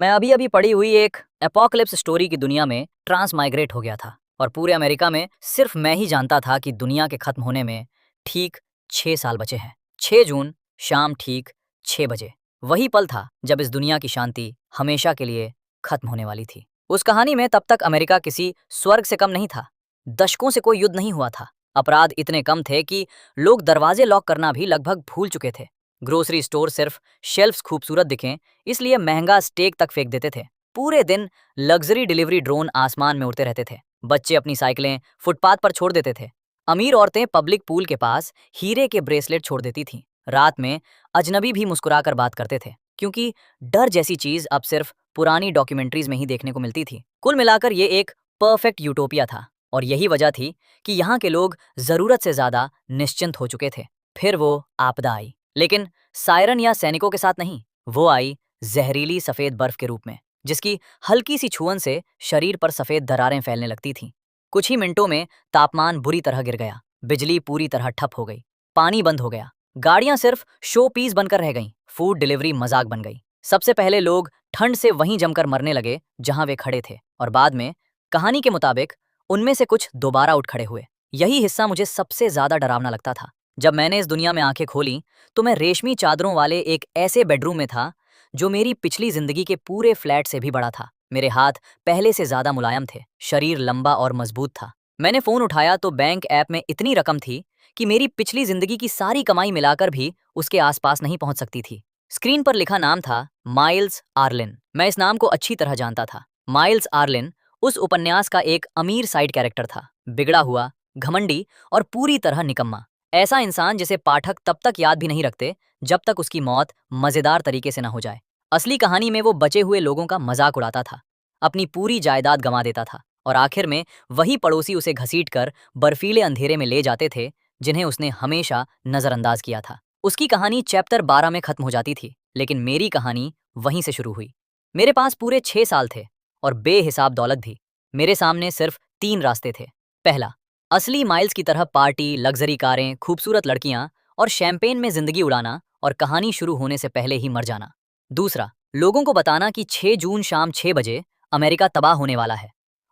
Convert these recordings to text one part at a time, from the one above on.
मैं अभी अभी पढ़ी हुई एक एपोकलिप्स स्टोरी की दुनिया में ट्रांस माइग्रेट हो गया था और पूरे अमेरिका में सिर्फ मैं ही जानता था कि दुनिया के खत्म होने में ठीक 6 साल बचे हैं। 6 जून शाम ठीक 6 बजे वही पल था जब इस दुनिया की शांति हमेशा के लिए खत्म होने वाली थी। उस कहानी में तब तक अमेरिका किसी स्वर्ग से कम नहीं था। दशकों से कोई युद्ध नहीं हुआ था। अपराध इतने कम थे कि लोग दरवाजे लॉक करना भी लगभग भूल चुके थे। ग्रोसरी स्टोर सिर्फ शेल्फ्स खूबसूरत दिखें इसलिए महंगा स्टेक तक फेंक देते थे। पूरे दिन लग्जरी डिलीवरी ड्रोन आसमान में उड़ते रहते थे। बच्चे अपनी साइकिलें फुटपाथ पर छोड़ देते थे। अमीर औरतें पब्लिक पूल के पास हीरे के ब्रेसलेट छोड़ देती थीं। रात में अजनबी भी मुस्कुराकर बात करते थे क्योंकि डर जैसी चीज अब सिर्फ पुरानी डॉक्यूमेंट्रीज में ही देखने को मिलती थी। कुल मिलाकर ये एक परफेक्ट यूटोपिया था और यही वजह थी कि यहाँ के लोग जरूरत से ज्यादा निश्चिंत हो चुके थे। फिर वो आपदा आई, लेकिन सायरन या सैनिकों के साथ नहीं। वो आई जहरीली सफेद बर्फ के रूप में, जिसकी हल्की सी छुअन से शरीर पर सफेद दरारें फैलने लगती थीं। कुछ ही मिनटों में तापमान बुरी तरह गिर गया, बिजली पूरी तरह ठप हो गई, पानी बंद हो गया, गाड़ियां सिर्फ शो पीस बनकर रह गईं, फूड डिलीवरी मजाक बन गई। सबसे पहले लोग ठंड से वहीं जमकर मरने लगे जहां वे खड़े थे, और बाद में कहानी के मुताबिक उनमें से कुछ दोबारा उठ खड़े हुए। यही हिस्सा मुझे सबसे ज्यादा डरावना लगता था। जब मैंने इस दुनिया में आंखें खोली तो मैं रेशमी चादरों वाले एक ऐसे बेडरूम में था जो मेरी पिछली जिंदगी के पूरे फ्लैट से भी बड़ा था। मेरे हाथ पहले से ज्यादा मुलायम थे, शरीर लंबा और मजबूत था। मैंने फोन उठाया तो बैंक ऐप में इतनी रकम थी कि मेरी पिछली जिंदगी की सारी कमाई मिलाकर भी उसके आसपास नहीं पहुंच सकती थी। स्क्रीन पर लिखा नाम था माइल्स आर्लिन। मैं इस नाम को अच्छी तरह जानता था। माइल्स आर्लिन उस उपन्यास का एक अमीर साइड कैरेक्टर था, बिगड़ा हुआ, घमंडी और पूरी तरह निकम्मा। ऐसा इंसान जिसे पाठक तब तक याद भी नहीं रखते जब तक उसकी मौत मजेदार तरीके से ना हो जाए। असली कहानी में वो बचे हुए लोगों का मजाक उड़ाता था, अपनी पूरी जायदाद गंवा देता था, और आखिर में वही पड़ोसी उसे घसीटकर बर्फीले अंधेरे में ले जाते थे जिन्हें उसने हमेशा नजरअंदाज किया था। उसकी कहानी चैप्टर 12 में खत्म हो जाती थी, लेकिन मेरी कहानी वहीं से शुरू हुई। मेरे पास पूरे 6 साल थे और बेहिसाब दौलत भी। मेरे सामने सिर्फ 3 रास्ते थे। पहला, असली माइल्स की तरह पार्टी, लग्जरी कारें, खूबसूरत लड़कियां और शैंपेन में जिंदगी उड़ाना और कहानी शुरू होने से पहले ही मर जाना। दूसरा, लोगों को बताना कि 6 जून शाम 6 बजे अमेरिका तबाह होने वाला है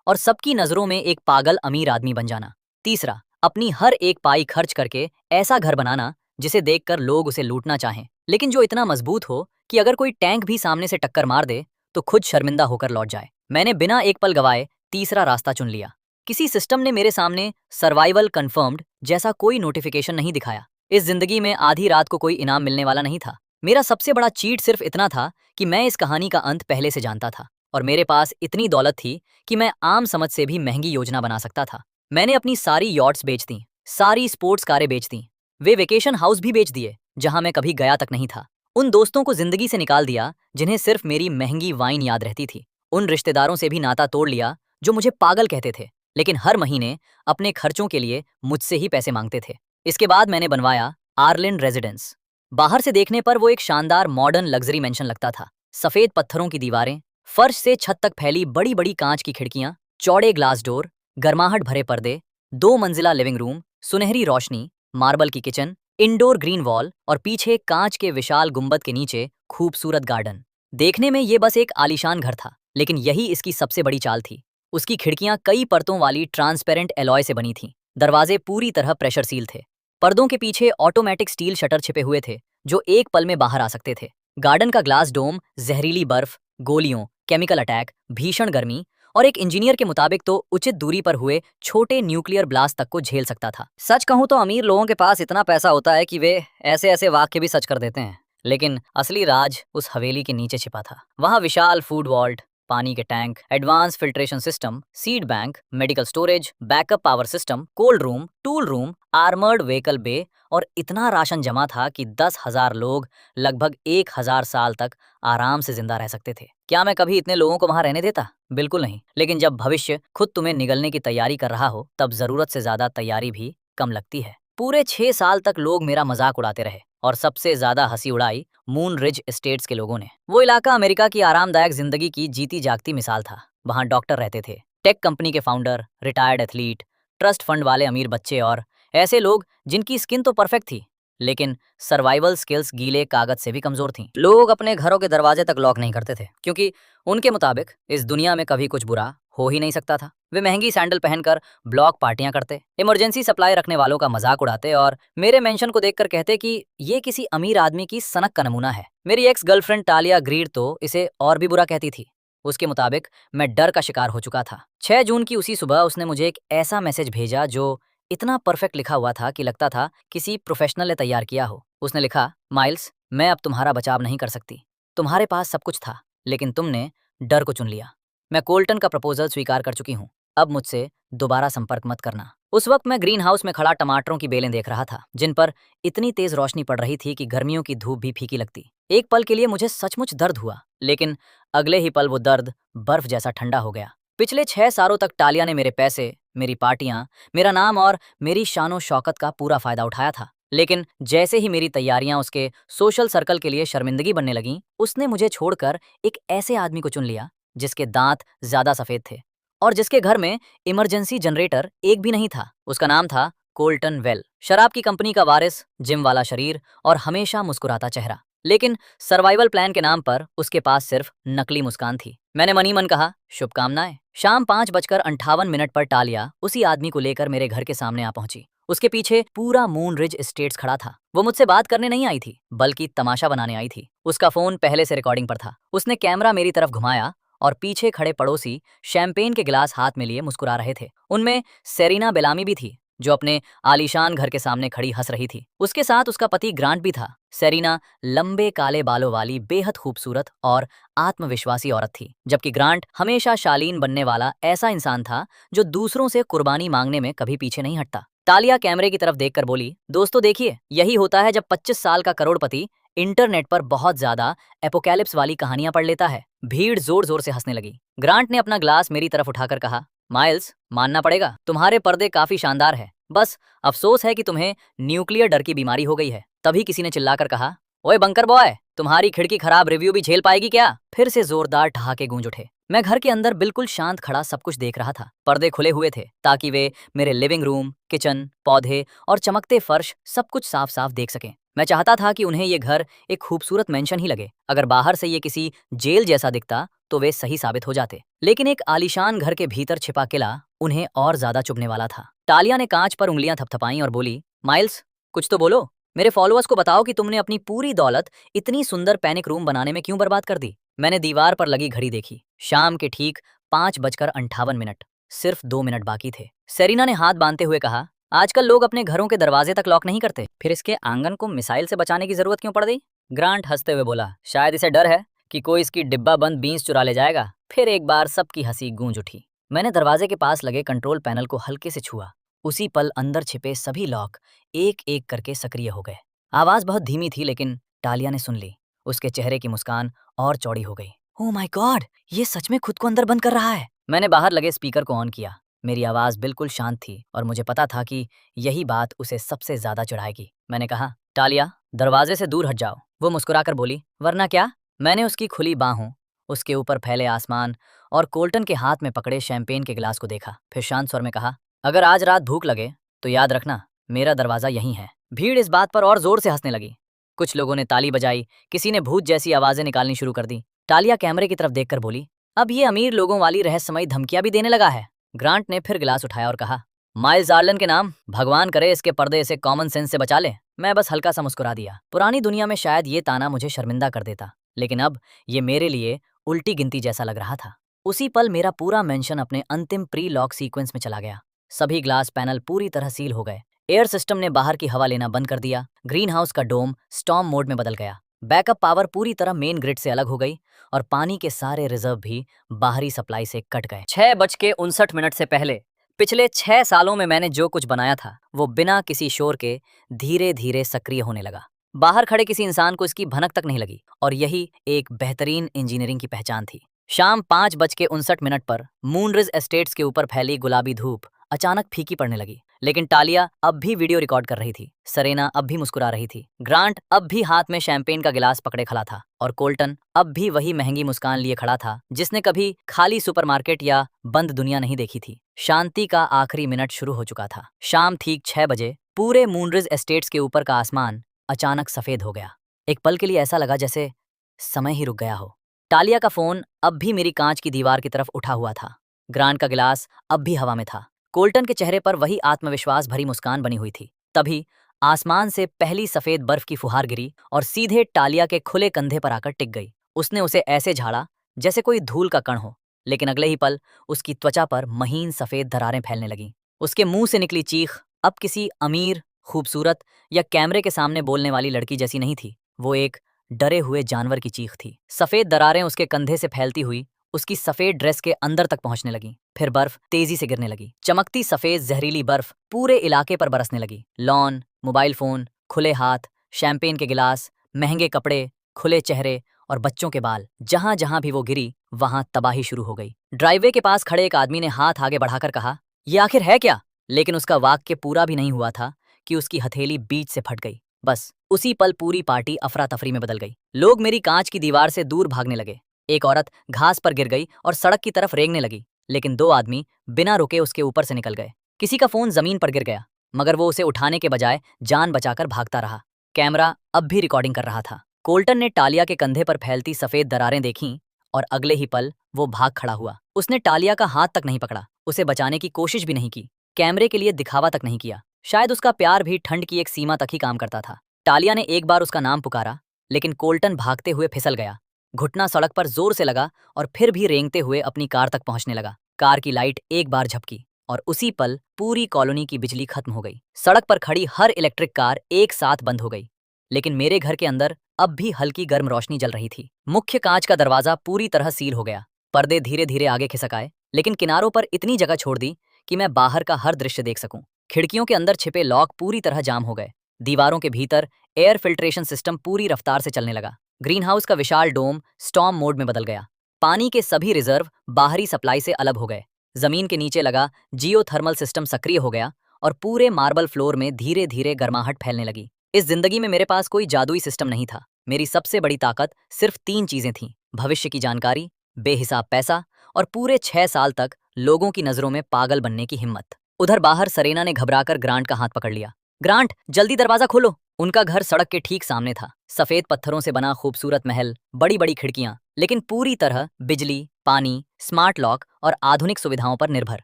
और सबकी नजरों में एक पागल अमीर आदमी बन जाना। तीसरा, अपनी हर एक पाई खर्च करके ऐसा घर बनाना जिसे देखकर लोग उसे लूटना चाहें, लेकिन जो इतना मजबूत हो कि अगर कोई टैंक भी सामने से टक्कर मार दे तो खुद शर्मिंदा होकर लौट जाए। मैंने बिना एक पल गवाए तीसरा रास्ता चुन लिया। किसी सिस्टम ने मेरे सामने सर्वाइवल कंफर्म्ड जैसा कोई नोटिफिकेशन नहीं दिखाया। इस जिंदगी में आधी रात को कोई इनाम मिलने वाला नहीं था। मेरा सबसे बड़ा चीट सिर्फ इतना था कि मैं इस कहानी का अंत पहले से जानता था और मेरे पास इतनी दौलत थी कि मैं आम समझ से भी महंगी योजना बना सकता था। मैंने अपनी सारी यॉट्स बेच दी, सारी स्पोर्ट्स कारें बेच दी, वे वेकेशन हाउस भी बेच दिए जहां मैं कभी गया तक नहीं था। उन दोस्तों को जिंदगी से निकाल दिया जिन्हें सिर्फ मेरी महंगी वाइन याद रहती थी। उन रिश्तेदारों से भी नाता तोड़ लिया जो मुझे पागल कहते थे, लेकिन हर महीने अपने खर्चों के लिए मुझसे ही पैसे मांगते थे। इसके बाद मैंने बनवाया आर्लिन रेजिडेंस। बाहर से देखने पर वो एक शानदार मॉडर्न लग्जरी मेंशन लगता था। सफेद पत्थरों की दीवारें, फर्श से छत तक फैली बड़ी बड़ी कांच की खिड़कियां, चौड़े ग्लास डोर, गर्माहट भरे पर्दे, 2 मंजिला लिविंग रूम, सुनहरी रोशनी, मार्बल की किचन, इंडोर ग्रीन वॉल और पीछे कांच के विशाल गुंबद के नीचे खूबसूरत गार्डन। देखने में ये बस एक आलीशान घर था, लेकिन यही इसकी सबसे बड़ी चाल थी। उसकी खिड़कियां कई परतों वाली ट्रांसपेरेंट एलॉय से बनी थीं। दरवाजे पूरी तरह प्रेशर सील थे। पर्दों के पीछे ऑटोमेटिक स्टील शटर छिपे हुए थे जो एक पल में बाहर आ सकते थे। गार्डन का ग्लास डोम जहरीली बर्फ, गोलियों, केमिकल अटैक, भीषण गर्मी और एक इंजीनियर के मुताबिक तो उचित दूरी पर हुए छोटे न्यूक्लियर ब्लास्ट तक को झेल सकता था। सच कहूं तो अमीर लोगों के पास इतना पैसा होता है कि वे ऐसे ऐसे वाक्य भी सच कर देते हैं, लेकिन असली राज उस हवेली के नीचे छिपा था। वहां विशाल फूड वॉल्ट, पानी के tank, advance filtration system, seed bank, medical storage, backup power system, cold room, tool room, armoured vehicle bay और इतना राशन जमा था कि 10,000 लोग लगभग 1,000 साल तक आराम से जिंदा रह सकते थे। क्या मैं कभी इतने लोगों को वहां रहने देता? बिल्कुल नहीं। लेकिन जब भविष्य खुद तुम्हें निगलने की तैयारी कर रहा हो तब जरूरत से ज्यादा तैयारी भी कम लगती है। पूरे 6 साल तक लोग मेरा मजाक उड़ाते रहे और सबसे ज्यादा हंसी उड़ाई मून रिज एस्टेट्स के लोगों ने। वो इलाका अमेरिका की आरामदायक जिंदगी की जीती जागती मिसाल था। वहां डॉक्टर रहते थे, टेक कंपनी के founder, retired athlete, trust fund वाले अमीर बच्चे और ऐसे लोग जिनकी स्किन तो परफेक्ट थी लेकिन सर्वाइवल स्किल्स गीले कागज से भी कमजोर थीं। लोग अपने घरों के दरवाजे तक लॉक नहीं करते थे, क्योंकि उनके मुताबिक इस दुनिया में कभी कुछ बुरा हो ही नहीं सकता था। वे महंगी सैंडल पहनकर ब्लॉक पार्टियां करते, इमरजेंसी सप्लाई रखने वालों का मजाक उड़ाते और मेरे मेंशन को देखकर कहते कि ये किसी अमीर आदमी की सनक का नमूना है। मेरी एक्स गर्लफ्रेंड टालिया ग्रीड तो इसे और भी बुरा कहती थी। उसके मुताबिक मैं डर का शिकार हो चुका था। 6 जून की उसी सुबह उसने मुझे एक ऐसा मैसेज भेजा जो इतना परफेक्ट लिखा हुआ था कि लगता था किसी प्रोफेशनल ने तैयार किया हो। उसने लिखा, माइल्स, मैं अब तुम्हारा बचाव नहीं कर सकती। तुम्हारे पास सब कुछ था, लेकिन तुमने डर को चुन लिया। मैं कोल्टन का प्रपोजल स्वीकार कर चुकी हूँ। अब मुझसे दोबारा संपर्क मत करना। उस वक्त मैं ग्रीन हाउस में खड़ा टमाटरों की बेलें देख रहा था, जिन पर इतनी तेज रोशनी पड़ रही थी कि गर्मियों की धूप भी फीकी लगती। एक पल के लिए मुझे सचमुच दर्द हुआ, लेकिन अगले ही पल वो दर्द बर्फ जैसा ठंडा हो गया। पिछले 6 सालों तक टालिया ने मेरे पैसे, मेरी पार्टियां, मेरा नाम और मेरी शानो शौकत का पूरा फायदा उठाया था। लेकिन जैसे ही मेरी तैयारियां उसके सोशल सर्कल के लिए शर्मिंदगी बनने लगीं, उसने मुझे छोड़कर एक ऐसे आदमी को चुन लिया जिसके दांत ज्यादा सफेद थे और जिसके घर में इमरजेंसी जनरेटर एक भी नहीं था। उसका नाम था कोल्टन वेल, शराब की कंपनी का वारिस, जिम वाला शरीर और हमेशा मुस्कुराता चेहरा। लेकिन सर्वाइवल प्लान के नाम पर उसके पास सिर्फ नकली मुस्कान थी। मैंने मनी मन कहा, शुभकामनाएं। शाम 5:58 पर टालिया उसी आदमी को लेकर मेरे घर के सामने आ पहुंची। उसके पीछे पूरा मून रिज एस्टेट्स खड़ा था। वो मुझसे बात करने नहीं आई थी, बल्कि तमाशा बनाने आई थी। उसका फोन पहले से रिकॉर्डिंग पर था। उसने कैमरा मेरी तरफ घुमाया और पीछे खड़े पड़ोसी शैंपेन के गिलास हाथ में लिए मुस्कुरा रहे थे। उनमें सेरिना बेलामी भी थी, जो अपने आलीशान घर के सामने खड़ी हंस रही थी। उसके साथ उसका पति ग्रांट भी था। सेरिना लंबे काले बालों वाली बेहद खूबसूरत और आत्मविश्वासी औरत थी, जबकि ग्रांट हमेशा शालीन बनने वाला ऐसा इंसान था जो दूसरों से कुर्बानी मांगने में कभी पीछे नहीं हटता। तालिया कैमरे की तरफ देखकर बोली, दोस्तों देखिए, यही होता है जब 25 साल का करोड़पति इंटरनेट पर बहुत ज्यादा एपोकैलिप्स वाली कहानियां पढ़ लेता है। भीड़ जोर जोर से हंसने लगी। ग्रांट ने अपना ग्लास मेरी तरफ उठाकर कहा, माइल्स, मानना पड़ेगा, तुम्हारे पर्दे काफी शानदार है। बस अफसोस है कि तुम्हें न्यूक्लियर डर की बीमारी हो गई है। तभी किसी ने चिल्लाकर कहा, ओए बंकर बॉय, तुम्हारी खिड़की खराब रिव्यू भी झेल पाएगी क्या? फिर से जोरदार ठहाके गूंज उठे। मैं घर के अंदर बिल्कुल शांत खड़ा सब कुछ देख रहा था। पर्दे खुले हुए थे ताकि वे मेरे लिविंग रूम, किचन, पौधे और चमकते फर्श सब कुछ साफ साफ देख सकें। मैं चाहता था कि उन्हें ये घर एक खूबसूरत मेंशन ही लगे। अगर बाहर से ये किसी जेल जैसा दिखता तो वे सही साबित हो जाते, लेकिन एक आलीशान घर के भीतर छिपा किला उन्हें और ज्यादा चुभने वाला था। टालिया ने कांच पर उंगलियां थपथपाईं और बोली, माइल्स, कुछ तो बोलो। मेरे फॉलोअर्स को बताओ कि तुमने अपनी पूरी दौलत इतनी सुंदर पैनिक रूम बनाने में क्यों बर्बाद कर दी। मैंने दीवार पर लगी घड़ी देखी। शाम के ठीक 5:58। सिर्फ 2 मिनट बाकी थे। सेरिना ने हाथ बांधते हुए कहा, आजकल लोग अपने घरों के दरवाजे तक लॉक नहीं करते, फिर इसके आंगन को मिसाइल से बचाने की जरूरत क्यों पड़ गई? ग्रांट हंसते हुए बोला, शायद इसे डर है कि कोई इसकी डिब्बा बंद बीन्स चुरा ले जाएगा। फिर एक बार सबकी हंसी गूंज उठी। मैंने दरवाजे के पास लगे कंट्रोल पैनल को हल्के से छुआ। उसी पल अंदर छिपे सभी लॉक एक एक करके सक्रिय हो गए। आवाज बहुत धीमी थी, लेकिन टालिया ने सुन ली। उसके चेहरे की मुस्कान और चौड़ी हो गई। ओह माय गॉड, ये सच में खुद को अंदर बंद कर रहा है। मैंने बाहर लगे स्पीकर को ऑन किया। मेरी आवाज बिल्कुल शांत थी और मुझे पता था कि यही बात उसे सबसे ज्यादा चिढ़ाएगी। मैंने कहा, टालिया, दरवाजे से दूर हट जाओ। वो मुस्कुराकर बोली, वरना क्या? मैंने उसकी खुली बाहों, उसके ऊपर फैले आसमान और कोल्टन के हाथ में पकड़े शैंपेन के गिलास को देखा। फिर शांत स्वर में कहा, अगर आज रात भूख लगे तो याद रखना, मेरा दरवाजा यहीं है। भीड़ इस बात पर और जोर से हंसने लगी। कुछ लोगों ने ताली बजाई, किसी ने भूत जैसी आवाजें निकालनी शुरू कर दी। टालिया कैमरे की तरफ देखकर बोली, अब ये अमीर लोगों वाली रहस्यमयी धमकियां भी देने लगा है। ग्रांट ने फिर गिलास उठाया और कहा, माइल्स आर्लन के नाम, भगवान करे इसके पर्दे इसे कॉमन सेंस से बचा ले। मैं बस हल्का सा मुस्कुरा दिया। पुरानी दुनिया में शायद ये ताना मुझे शर्मिंदा कर देता, लेकिन अब ये मेरे लिए उल्टी गिनती जैसा लग रहा था। उसी पल मेरा पूरा मेंशन अपने अंतिम प्री लॉक सीक्वेंस में चला गया। सभी ग्लास पैनल पूरी तरह सील हो गए। एयर सिस्टम ने बाहर की हवा लेना बंद कर दिया। ग्रीन हाउस का डोम स्टॉर्म मोड में बदल गया। बैकअप पावर पूरी तरह मेन ग्रिड से अलग हो गई और पानी के सारे रिजर्व भी बाहरी सप्लाई से कट गए। 6:59 से पहले पिछले 6 सालों में मैंने जो कुछ बनाया था वो बिना किसी शोर के धीरे धीरे सक्रिय होने लगा। बाहर खड़े किसी इंसान को इसकी भनक तक नहीं लगी, और यही एक बेहतरीन इंजीनियरिंग की पहचान थी। शाम 5:59 पर मूनरिज एस्टेट्स के ऊपर फैली गुलाबी धूप अचानक फीकी पड़ने लगी, लेकिन टालिया अब भी वीडियो रिकॉर्ड कर रही थी। सरेना अब भी मुस्कुरा रही थी। ग्रांट अब भी हाथ में शैंपेन का गिलास पकड़े खड़ा था, और कोल्टन अब भी वही महंगी मुस्कान लिए खड़ा था जिसने कभी खाली सुपरमार्केट या बंद दुनिया नहीं देखी थी। शांति का आखिरी मिनट शुरू हो चुका था। शाम ठीक 6 बजे पूरे मूनरिज एस्टेट्स के ऊपर का आसमान अचानक सफेद हो गया। एक पल के लिए ऐसा लगा जैसे समय ही रुक गया हो। टालिया का फोन अब भी मेरी कांच की दीवार की तरफ उठा हुआ था। ग्रांट का गिलास अब भी हवा में था। कोल्टन के चेहरे पर वही आत्मविश्वास भरी मुस्कान बनी हुई थी। तभी आसमान से पहली सफेद बर्फ की फुहार गिरी और सीधे टालिया के खुले कंधे पर आकर टिक गई। उसने उसे ऐसे झाड़ा जैसे कोई धूल का कण हो, लेकिन अगले ही पल उसकी त्वचा पर महीन सफेद दरारें फैलने लगीं। उसके मुंह से निकली चीख अब किसी अमीर, खूबसूरत या कैमरे के सामने बोलने वाली लड़की जैसी नहीं थी। वो एक डरे हुए जानवर की चीख थी। सफेद दरारें उसके कंधे से फैलती हुई उसकी सफेद ड्रेस के अंदर तक पहुंचने लगी। फिर बर्फ तेजी से गिरने लगी। चमकती सफेद जहरीली बर्फ पूरे इलाके पर बरसने लगी। लॉन, मोबाइल फोन, खुले हाथ, शैंपेन के गिलास, महंगे कपड़े, खुले चेहरे और बच्चों के बाल, जहां जहां भी वो गिरी वहां तबाही शुरू हो गई। ड्राइववे के पास खड़े एक आदमी ने हाथ आगे बढ़ाकर कहा, ये आखिर है क्या? लेकिन उसका वाक्य पूरा भी नहीं हुआ था कि उसकी हथेली बीच से फट गई। बस उसी पल पूरी पार्टी अफरा तफरी में बदल गई। लोग मेरी कांच की दीवार से दूर भागने लगे। एक औरत घास पर गिर गई और सड़क की तरफ रेंगने लगी, लेकिन दो आदमी बिना रुके उसके ऊपर से निकल गए। किसी का फोन जमीन पर गिर गया, मगर वो उसे उठाने के बजाय जान बचाकर भागता रहा। कैमरा अब भी रिकॉर्डिंग कर रहा था। कोल्टन ने टालिया के कंधे पर फैलती सफेद दरारें देखीं और अगले ही पल वो भाग खड़ा हुआ। उसने टालिया का हाथ तक नहीं पकड़ा, उसे बचाने की कोशिश भी नहीं की, कैमरे के लिए दिखावा तक नहीं किया। शायद उसका प्यार भी ठंड की एक सीमा तक ही काम करता था। टालिया ने एक बार उसका नाम पुकारा, लेकिन कोल्टन भागते हुए फिसल गया। घुटना सड़क पर जोर से लगा और फिर भी रेंगते हुए अपनी कार तक पहुंचने लगा। कार की लाइट एक बार झपकी और उसी पल पूरी कॉलोनी की बिजली खत्म हो गई। सड़क पर खड़ी हर इलेक्ट्रिक कार एक साथ बंद हो गई, लेकिन मेरे घर के अंदर अब भी हल्की गर्म रोशनी जल रही थी। मुख्य कांच का दरवाजा पूरी तरह सील हो गया। पर्दे धीरे धीरे आगे खिसक आए, लेकिन किनारों पर इतनी जगह छोड़ दी कि मैं बाहर का हर दृश्य देख सकूं। खिड़कियों के अंदर छिपे लॉक पूरी तरह जाम हो गए। दीवारों के भीतर एयर फिल्ट्रेशन सिस्टम पूरी रफ्तार से चलने लगा। ग्रीन हाउस का विशाल डोम स्टॉर्म मोड में बदल गया। पानी के सभी रिजर्व बाहरी सप्लाई से अलग हो गए। जमीन के नीचे लगा जियोथर्मल सिस्टम सक्रिय हो गया और पूरे मार्बल फ्लोर में धीरे धीरे गर्माहट फैलने लगी। इस जिंदगी में मेरे पास कोई जादुई सिस्टम नहीं था। मेरी सबसे बड़ी ताकत सिर्फ 3 चीजें थीं: भविष्य की जानकारी, बेहिसाब पैसा और पूरे 6 साल तक लोगों की नजरों में पागल बनने की हिम्मत। उधर बाहर सरेना ने घबराकर ग्रांट का हाथ पकड़ लिया। ग्रांट, जल्दी दरवाजा खोलो। उनका घर सड़क के ठीक सामने था। सफेद पत्थरों से बना खूबसूरत महल, बड़ी बड़ी खिड़कियां, लेकिन पूरी तरह बिजली, पानी, स्मार्ट लॉक और आधुनिक सुविधाओं पर निर्भर।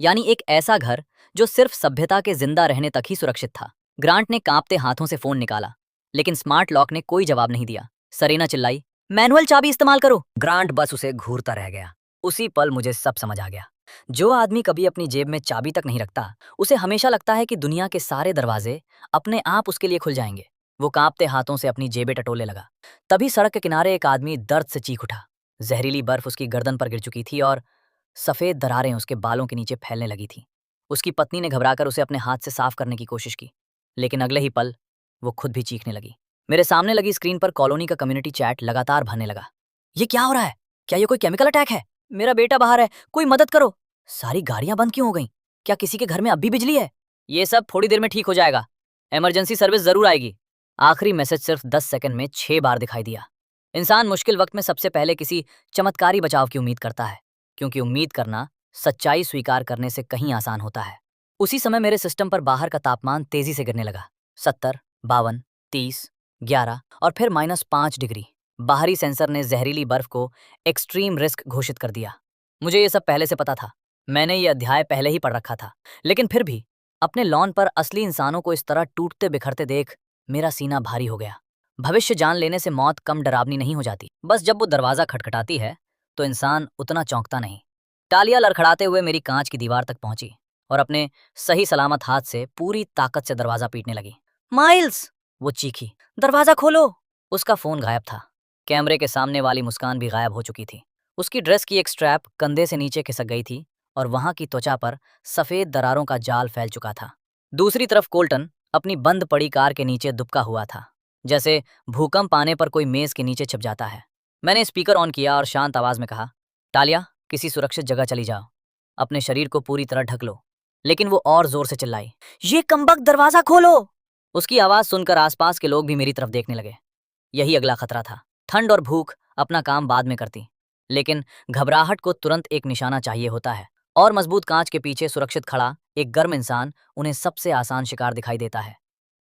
यानी एक ऐसा घर जो सिर्फ सभ्यता के जिंदा रहने तक ही सुरक्षित था। ग्रांट ने कांपते हाथों से फोन निकाला, लेकिन स्मार्ट लॉक ने कोई जवाब नहीं दिया। सरेना चिल्लाई, मैनुअल चाबी इस्तेमाल करो। ग्रांट बस उसे घूरता रह गया। उसी पल मुझे सब समझ आ गया। जो आदमी कभी अपनी जेब में चाबी तक नहीं रखता, उसे हमेशा लगता है कि दुनिया के सारे दरवाजे अपने आप उसके लिए खुल जाएंगे। वो कांपते हाथों से अपनी जेबें टटोलने लगा। तभी सड़क के किनारे एक आदमी दर्द से चीख उठा। जहरीली बर्फ उसकी गर्दन पर गिर चुकी थी और सफेद दरारें उसके बालों के नीचे फैलने लगी थी। उसकी पत्नी ने घबराकर उसे अपने हाथ से साफ करने की कोशिश की, लेकिन अगले ही पल वो खुद भी चीखने लगी। मेरे सामने लगी स्क्रीन पर कॉलोनी का कम्युनिटी चैट लगातार भरने लगा। ये क्या हो रहा है? क्या ये कोई केमिकल अटैक है? मेरा बेटा बाहर है, कोई मदद करो। सारी गाड़ियां बंद क्यों हो गईं? क्या किसी के घर में अब भी बिजली है? ये सब थोड़ी देर में ठीक हो जाएगा, इमरजेंसी सर्विस जरूर आएगी। आखिरी मैसेज सिर्फ 10 सेकंड में 6 बार दिखाई दिया। इंसान मुश्किल वक्त में सबसे पहले किसी चमत्कारी बचाव की उम्मीद करता है, क्योंकि उम्मीद करना सच्चाई स्वीकार करने से कहीं आसान होता है। उसी समय मेरे सिस्टम पर बाहर का तापमान तेजी से गिरने लगा। 70, 52, 30, 11 और फिर -5 डिग्री। बाहरी सेंसर ने जहरीली बर्फ को एक्सट्रीम रिस्क घोषित कर दिया। मुझे ये सब पहले से पता था। मैंने ये अध्याय पहले ही पढ़ रखा था, लेकिन फिर भी अपने लॉन पर असली इंसानों को इस तरह टूटते बिखरते देख मेरा सीना भारी हो गया। भविष्य जान लेने से मौत कम डरावनी नहीं हो जाती। बस जब वो दरवाजा खटखटाती है तो इंसान उतना चौंकता नहीं। टालियां लड़खड़ाते हुए मेरी कांच की दीवार तक पहुंची और अपने सही सलामत हाथ से पूरी ताकत से दरवाजा पीटने लगी। माइल्स, वो चीखी, दरवाजा खोलो। उसका फोन गायब था। कैमरे के सामने वाली मुस्कान भी गायब हो चुकी थी। उसकी ड्रेस की एक स्ट्रैप कंधे से नीचे खिसक गई थी और वहां की त्वचा पर सफेद दरारों का जाल फैल चुका था। दूसरी तरफ कोल्टन अपनी बंद पड़ी कार के नीचे दुबका हुआ था, जैसे भूकंप आने पर कोई मेज के नीचे छिप जाता है। मैंने स्पीकर ऑन किया और शांत आवाज में कहा, टालिया, किसी सुरक्षित जगह चली जाओ, अपने शरीर को पूरी तरह ढक लो। लेकिन वो और जोर से चिल्लाई, ये कमबख्त, दरवाजा खोलो। उसकी आवाज सुनकर आसपास के लोग भी मेरी तरफ देखने लगे। यही अगला खतरा था। ठंड और भूख अपना काम बाद में करती, लेकिन घबराहट को तुरंत एक निशाना चाहिए होता है, और मजबूत कांच के पीछे सुरक्षित खड़ा एक गर्म इंसान उन्हें सबसे आसान शिकार दिखाई देता है।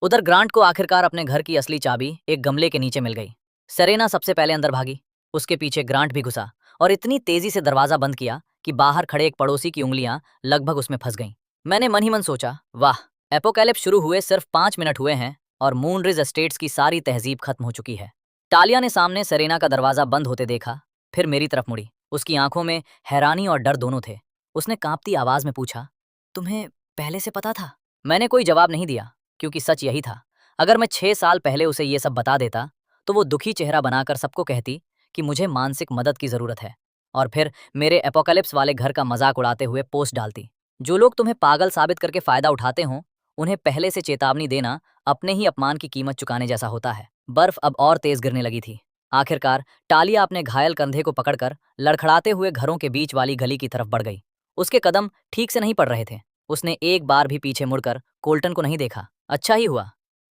उधर ग्रांट को आखिरकार अपने घर की असली चाबी एक गमले के नीचे मिल गई। सेरेना सबसे पहले अंदर भागी, उसके पीछे ग्रांट भी घुसा और इतनी तेजी से दरवाजा बंद किया कि बाहर खड़े एक पड़ोसी की उंगलियां लगभग उसमें फंस गईं। मैंने मन ही मन सोचा, वाह, एपोकैलिप्स शुरू हुए सिर्फ 5 मिनट हुए हैं और मूनरिज एस्टेट्स की सारी तहजीब खत्म हो चुकी है। टालिया ने सामने सेरेना का दरवाजा बंद होते देखा, फिर मेरी तरफ मुड़ी। उसकी आंखों में हैरानी और डर दोनों थे। उसने कांपती आवाज में पूछा, तुम्हें पहले से पता था? मैंने कोई जवाब नहीं दिया, क्योंकि सच यही था। अगर मैं 6 साल पहले उसे ये सब बता देता तो वो दुखी चेहरा बनाकर सबको कहती कि मुझे मानसिक मदद की जरूरत है, और फिर मेरे एपोकैलिप्स वाले घर का मजाक उड़ाते हुए पोस्ट डालती। जो लोग तुम्हें पागल साबित करके फायदा उठाते हों, उन्हें पहले से चेतावनी देना अपने ही अपमान की कीमत चुकाने जैसा होता है। बर्फ अब और तेज गिरने लगी थी। आखिरकार टालिया अपने घायल कंधे को पकड़कर लड़खड़ाते हुए घरों के बीच वाली गली की तरफ बढ़ गई। उसके कदम ठीक से नहीं पड़ रहे थे। उसने एक बार भी पीछे मुड़कर कोल्टन को नहीं देखा। अच्छा ही हुआ,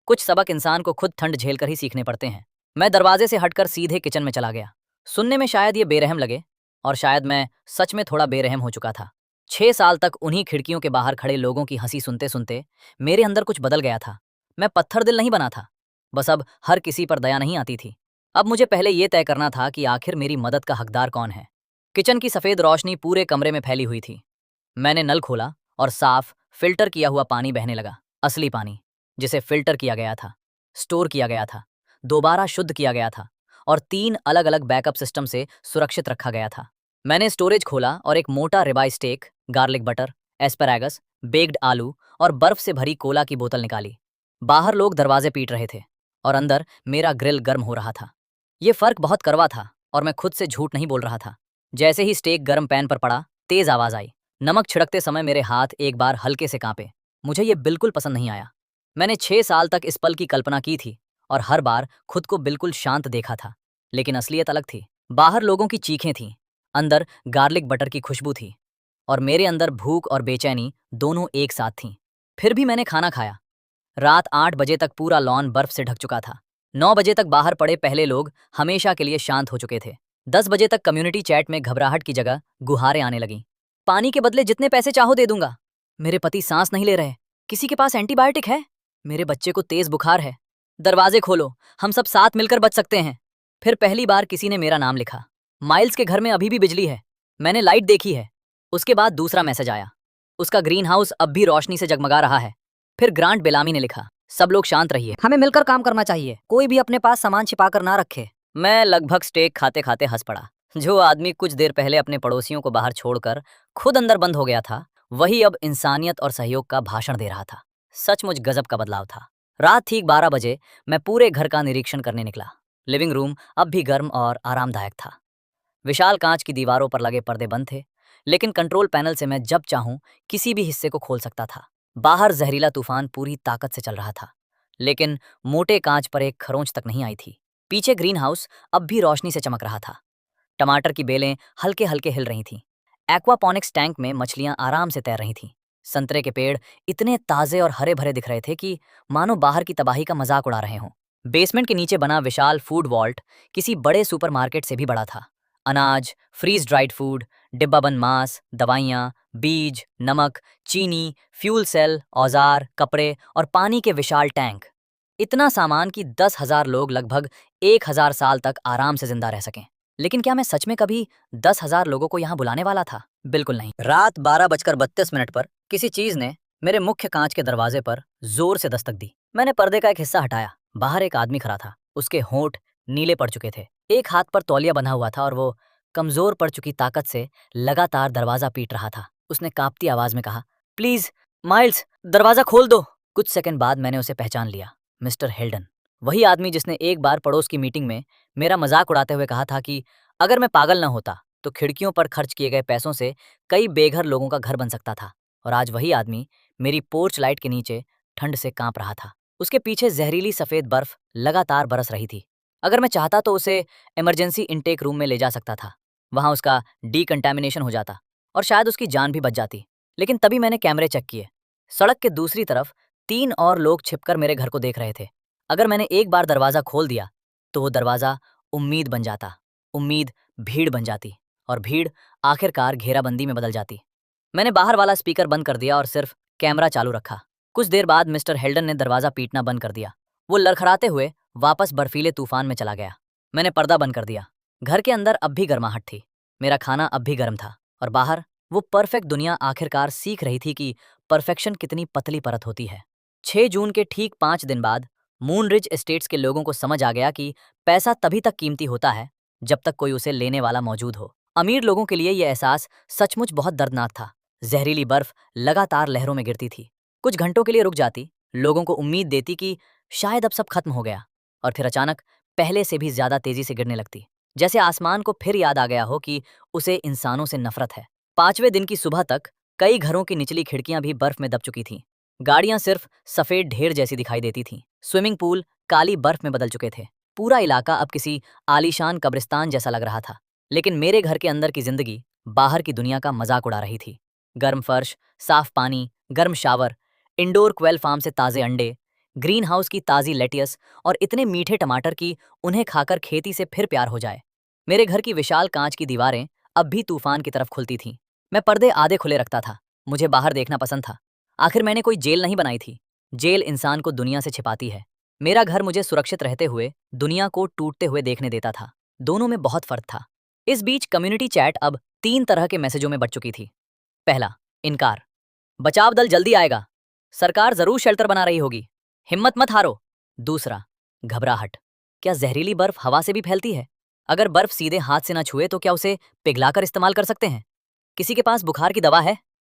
कुछ सबक इंसान को खुद ठंड झेलकर ही सीखने पड़ते हैं। मैं दरवाजे से हटकर सीधे किचन में चला गया। सुनने में शायद ये बेरहम लगे, और शायद मैं सच में थोड़ा बेरहम हो चुका था। 6 साल तक उन्हीं खिड़कियों के बाहर खड़े लोगों की हंसी सुनते सुनते मेरे अंदर कुछ बदल गया था। मैं पत्थर दिल नहीं बना था, बस अब हर किसी पर दया नहीं आती थी। अब मुझे पहले ये तय करना था कि आखिर मेरी मदद का हकदार कौन है। किचन की सफेद रोशनी पूरे कमरे में फैली हुई थी। मैंने नल खोला और साफ फिल्टर किया हुआ पानी बहने लगा। असली पानी, जिसे फिल्टर किया गया था, स्टोर किया गया था, दोबारा शुद्ध किया गया था और 3 अलग अलग बैकअप सिस्टम से सुरक्षित रखा गया था। मैंने स्टोरेज खोला और एक मोटा ribeye steak, garlic butter, asparagus, baked आलू और बर्फ से भरी कोला की बोतल निकाली। बाहर लोग दरवाजे पीट रहे थे और अंदर मेरा ग्रिल गर्म हो रहा था। ये फर्क बहुत कड़वा था और मैं खुद से झूठ नहीं बोल रहा था। जैसे ही स्टेक गर्म पैन पर पड़ा, तेज आवाज आई। नमक छिड़कते समय मेरे हाथ एक बार हल्के से कांपे। मुझे ये बिल्कुल पसंद नहीं आया। मैंने 6 साल तक इस पल की कल्पना की थी और हर बार खुद को बिल्कुल शांत देखा था, लेकिन असलियत अलग थी। बाहर लोगों की चीखें थीं, अंदर गार्लिक बटर की खुशबू थी और मेरे अंदर भूख और बेचैनी दोनों एक साथ थीं। फिर भी मैंने खाना खाया। रात 8 बजे तक पूरा लॉन बर्फ से ढक चुका था। 9 बजे तक बाहर पड़े पहले लोग हमेशा के लिए शांत हो चुके थे। 10 बजे तक कम्युनिटी चैट में घबराहट की जगह गुहारें आने लगीं। पानी के बदले जितने पैसे चाहो दे दूंगा। मेरे पति सांस नहीं ले रहे। किसी के पास एंटीबायोटिक है? मेरे बच्चे को तेज बुखार है। दरवाजे खोलो, हम सब साथ मिलकर बच सकते हैं। फिर पहली बार किसी ने मेरा नाम लिखा। माइल्स के घर में अभी भी बिजली है, मैंने लाइट देखी है। उसके बाद दूसरा मैसेज आया, उसका ग्रीन हाउस अब भी रोशनी से जगमगा रहा है। फिर ग्रांट बेलामी ने लिखा, सब लोग शांत रहिए, हमें मिलकर काम करना चाहिए, कोई भी अपने पास सामान छिपा कर ना रखे। मैं लगभग स्टेक खाते खाते हंस पड़ा। जो आदमी कुछ देर पहले अपने पड़ोसियों को बाहर छोड़कर खुद अंदर बंद हो गया था, वही अब इंसानियत और सहयोग का भाषण दे रहा था। सचमुच गजब का बदलाव था। रात ठीक 12 बजे मैं पूरे घर का निरीक्षण करने निकला। लिविंग रूम अब भी गर्म और आरामदायक था। विशाल कांच की दीवारों पर लगे पर्दे बंद थे, लेकिन कंट्रोल पैनल से मैं जब चाहूं किसी भी हिस्से को खोल सकता था। बाहर जहरीला तूफान पूरी ताकत से चल रहा था, लेकिन मोटे कांच पर एक खरोंच तक नहीं आई थी। पीछे ग्रीन हाउस अब भी रोशनी से चमक रहा था। टमाटर की बेलें हल्के हल्के हिल रही थीं। एक्वापॉनिक्स टैंक में मछलियां आराम से तैर रही थीं। संतरे के पेड़ इतने ताजे और हरे भरे दिख रहे थे कि मानो बाहर की तबाही का मजाक उड़ा रहे हों। बेसमेंट के नीचे बना विशाल फूड वॉल्ट किसी बड़े सुपरमार्केट से भी बड़ा था। अनाज, फ्रीज ड्राइड फूड, डिब्बाबंद मांस, दवाइयाँ, बीज, नमक, चीनी, फ्यूल सेल, औजार, कपड़े और पानी के विशाल टैंक। इतना सामान कि 10,000 लोग लगभग 1,000 साल तक आराम से जिंदा रह सकें। लेकिन क्या मैं सच में कभी 10,000 लोगों को यहाँ बुलाने वाला था? बिल्कुल नहीं। रात 12:32 पर किसी चीज ने मेरे मुख्य कांच के दरवाजे पर जोर से दस्तक दी। मैंने पर्दे का एक हिस्सा हटाया। बाहर एक आदमी खड़ा था। उसके होंठ नीले पड़ चुके थे। एक हाथ पर तौलिया बंधा हुआ था और वो कमजोर पड़ चुकी ताकत से लगातार दरवाजा पीट रहा था। उसने कांपती आवाज में कहा, प्लीज माइल्स, दरवाजा खोल दो। कुछ सेकंड बाद मैंने उसे पहचान लिया। मिस्टर हेल्डन, वही आदमी जिसने एक बार पड़ोस की मीटिंग में मेरा मजाक उड़ाते हुए कहा था कि अगर मैं पागल न होता तो खिड़कियों पर खर्च किए गए पैसों से कई बेघर लोगों का घर बन सकता था। और आज वही आदमी मेरी पोर्च लाइट के नीचे ठंड से कांप रहा था। उसके पीछे जहरीली सफेद बर्फ लगातार बरस रही थी। अगर मैं चाहता तो उसे इमरजेंसी इनटेक रूम में ले जा सकता था। वहां उसका डीकंटामिनेशन हो जाता और शायद उसकी जान भी बच जाती। लेकिन तभी मैंने कैमरे चेक किए। सड़क के दूसरी तरफ 3 और लोग छिपकर मेरे घर को देख रहे थे। अगर मैंने एक बार दरवाजा खोल दिया तो वो दरवाजा उम्मीद बन जाता, उम्मीद भीड़ बन जाती और भीड़ आखिरकार घेराबंदी में बदल जाती। मैंने बाहर वाला स्पीकर बंद कर दिया और सिर्फ कैमरा चालू रखा। कुछ देर बाद मिस्टर हेल्डन ने दरवाजा पीटना बंद कर दिया। वो लड़खड़ाते हुए वापस बर्फीले तूफान में चला गया। मैंने पर्दा बंद कर दिया। घर के अंदर अब भी गर्माहट थी, मेरा खाना अब भी गर्म था, और बाहर वो परफेक्ट दुनिया आखिरकार सीख रही थी कि परफेक्शन कितनी पतली परत होती है। 6 जून के ठीक 5 दिन बाद मून रिज एस्टेट्स के लोगों को समझ आ गया कि पैसा तभी तक कीमती होता है जब तक कोई उसे लेने वाला मौजूद हो। अमीर लोगों के लिए यह एहसास सचमुच बहुत दर्दनाक था। जहरीली बर्फ लगातार लहरों में गिरती थी, कुछ घंटों के लिए रुक जाती, लोगों को उम्मीद देती कि शायद अब सब खत्म हो गया, और फिर अचानक पहले से भी ज्यादा तेजी से गिरने लगती, जैसे आसमान को फिर याद आ गया हो कि उसे इंसानों से नफरत है। 5वें दिन की सुबह तक कई घरों की निचली खिड़कियां भी बर्फ में दब चुकी थीं। गाड़ियां सिर्फ सफेद ढेर जैसी दिखाई देती थीं। स्विमिंग पूल काली बर्फ में बदल चुके थे। पूरा इलाका अब किसी आलीशान कब्रिस्तान जैसा लग रहा था। लेकिन मेरे घर के अंदर की जिंदगी बाहर की दुनिया का मजाक उड़ा रही थी। गर्म फर्श, साफ पानी, गर्म शावर, इंडोर क्वेल फार्म से ताजे अंडे, ग्रीन हाउस की ताजी लेटियस और इतने मीठे टमाटर कि उन्हें खाकर खेती से फिर प्यार हो जाए। मेरे घर की विशाल कांच की दीवारें अब भी तूफान की तरफ खुलती थीं। मैं पर्दे आधे खुले रखता था, मुझे बाहर देखना पसंद था। आखिर मैंने कोई जेल नहीं बनाई थी। जेल इंसान को दुनिया से छिपाती है। मेरा घर मुझे सुरक्षित रहते हुए दुनिया को टूटते हुए देखने देता था। दोनों में बहुत फर्क था। इस बीच कम्युनिटी चैट अब 3 तरह के मैसेजों में बट चुकी थी। पहला, इनकार, बचाव दल जल्दी आएगा, सरकार जरूर शेल्टर बना रही होगी, हिम्मत मत हारो। दूसरा, घबराहट, क्या जहरीली बर्फ हवा से भी फैलती है? अगर बर्फ सीधे हाथ से ना छुए तो क्या उसे पिघलाकर इस्तेमाल कर सकते हैं? किसी के पास बुखार की दवा है?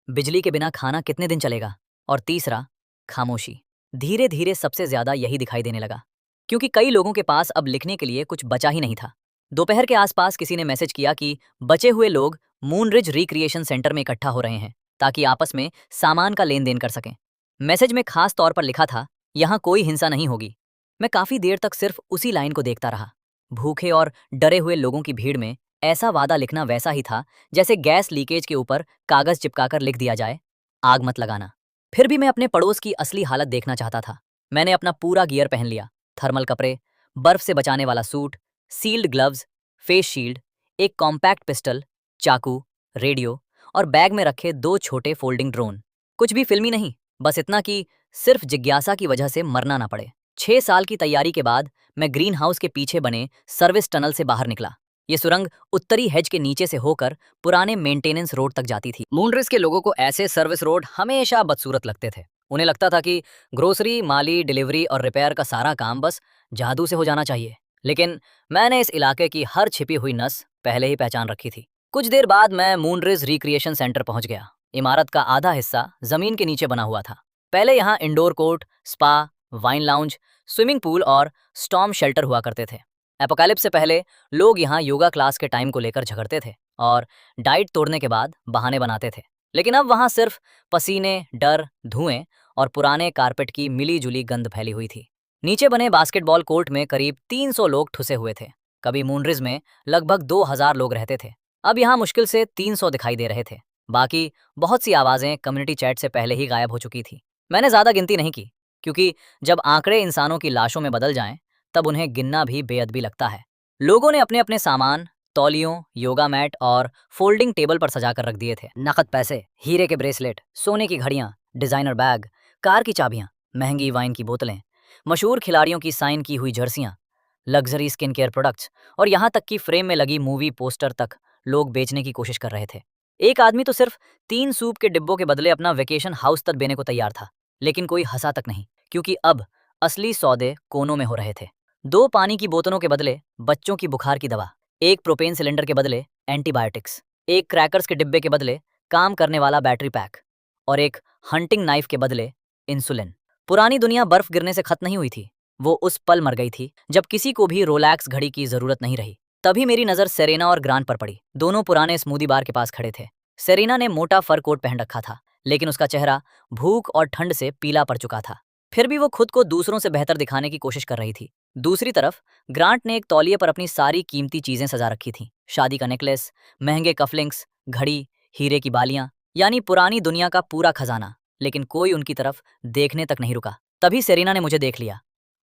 बिजली के बिना खाना कितने दिन चलेगा? और तीसरा, खामोशी। धीरे धीरे सबसे ज्यादा यही दिखाई देने लगा, क्योंकि कई लोगों के पास अब लिखने के लिए कुछ बचा ही नहीं था। दोपहर के आसपास किसी ने मैसेज किया कि बचे हुए लोग मून रिज रिक्रिएशन सेंटर में इकट्ठा हो रहे हैं ताकि आपस में सामान का लेन देन कर सकें। मैसेज में खास तौर पर लिखा था, यहाँ कोई हिंसा नहीं होगी। मैं काफी देर तक सिर्फ उसी लाइन को देखता रहा। भूखे और डरे हुए लोगों की भीड़ में ऐसा वादा लिखना वैसा ही था जैसे गैस लीकेज के ऊपर कागज चिपकाकर लिख दिया जाए, आग मत लगाना। फिर भी मैं अपने पड़ोस की असली हालत देखना चाहता था। मैंने अपना पूरा गियर पहन लिया, थर्मल कपड़े, बर्फ से बचाने वाला suit, sealed gloves, face shield, एक कॉम्पैक्ट पिस्टल, चाकू, रेडियो और बैग में रखे 2 छोटे फोल्डिंग ड्रोन। कुछ भी फिल्मी नहीं, बस इतना कि सिर्फ जिज्ञासा की वजह से मरना ना पड़े। 6 साल की तैयारी के बाद मैं ग्रीन हाउस के पीछे बने सर्विस टनल से बाहर निकला। ये सुरंग उत्तरी हेज के नीचे से होकर पुराने मेंटेनेंस रोड तक जाती थी। मूनरिस के लोगों को ऐसे सर्विस रोड हमेशा बदसूरत लगते थे। उन्हें लगता था कि ग्रोसरी, माली, डिलीवरी और रिपेयर का सारा काम बस जादू से हो जाना चाहिए। लेकिन मैंने इस इलाके की हर छिपी हुई नस पहले ही पहचान रखी थी। कुछ देर बाद मैं मूनरिज रिक्रिएशन सेंटर पहुंच गया। इमारत का आधा हिस्सा जमीन के नीचे बना हुआ था। पहले यहाँ indoor court, spa, wine lounge, swimming pool और स्टॉर्म शेल्टर हुआ करते थे। एपोकैलिप्स से पहले लोग यहाँ योगा क्लास के टाइम को लेकर झगड़ते थे और डाइट तोड़ने के बाद बहाने बनाते थे। लेकिन अब वहाँ सिर्फ पसीने, डर, धुएं और पुराने कारपेट की मिली जुली गंध फैली हुई थी। नीचे बने बास्केटबॉल कोर्ट में करीब 300 लोग ठुसे हुए थे। कभी मूनरिज में लगभग 2000 लोग रहते थे। अब यहाँ मुश्किल से 300 दिखाई दे रहे थे। बाकी बहुत सी आवाजें कम्युनिटी चैट से पहले ही गायब हो चुकी थी। मैंने ज्यादा गिनती नहीं की, क्योंकि जब आंकड़े इंसानों की लाशों में बदल जाएं, तब उन्हें गिनना भी बेअदबी लगता है। लोगों ने अपने अपने सामान तौलियों, योगा मैट और फोल्डिंग टेबल पर सजाकर रख दिए थे। नकद पैसे, हीरे के ब्रेसलेट, सोने की घड़ियां, डिजाइनर बैग, कार की चाबियां, महंगी वाइन की बोतलें, मशहूर खिलाड़ियों की साइन की हुई जर्सियां, लग्जरी स्किन केयर प्रोडक्ट्स और यहाँ तक कि फ्रेम में लगी मूवी पोस्टर तक लोग बेचने की कोशिश कर रहे थे। एक आदमी तो सिर्फ 3 सूप के डिब्बों के बदले अपना वेकेशन हाउस तक देने को तैयार था, लेकिन कोई हंसा तक नहीं, क्योंकि अब असली सौदे कोनों में हो रहे थे। 2 पानी की बोतलों के बदले बच्चों की बुखार की दवा, एक प्रोपेन सिलेंडर के बदले एंटीबायोटिक्स, एक क्रैकर्स के डिब्बे के बदले काम करने वाला बैटरी पैक और एक हंटिंग नाइफ के बदले इंसुलिन। पुरानी दुनिया बर्फ गिरने से खत्म नहीं हुई थी, वो उस पल मर गई थी जब किसी को भी रोलैक्स घड़ी की जरूरत नहीं रही। तभी मेरी नजर सेरेना और ग्रांट पर पड़ी। दोनों पुराने स्मूदी बार के पास खड़े थे। सेरेना ने मोटा फर कोट पहन रखा था, लेकिन उसका चेहरा भूख और ठंड से पीला पड़ चुका था। फिर भी वो खुद को दूसरों से बेहतर दिखाने की कोशिश कर रही थी। दूसरी तरफ ग्रांट ने एक तौलिए पर अपनी सारी कीमती चीजें सजा रखी थीं। शादी का नेकलेस, महंगे कफलिंग्स, घड़ी, हीरे की बालियां, यानी पुरानी दुनिया का पूरा खजाना। लेकिन कोई उनकी तरफ देखने तक नहीं रुका। तभी सेरेना ने मुझे देख लिया।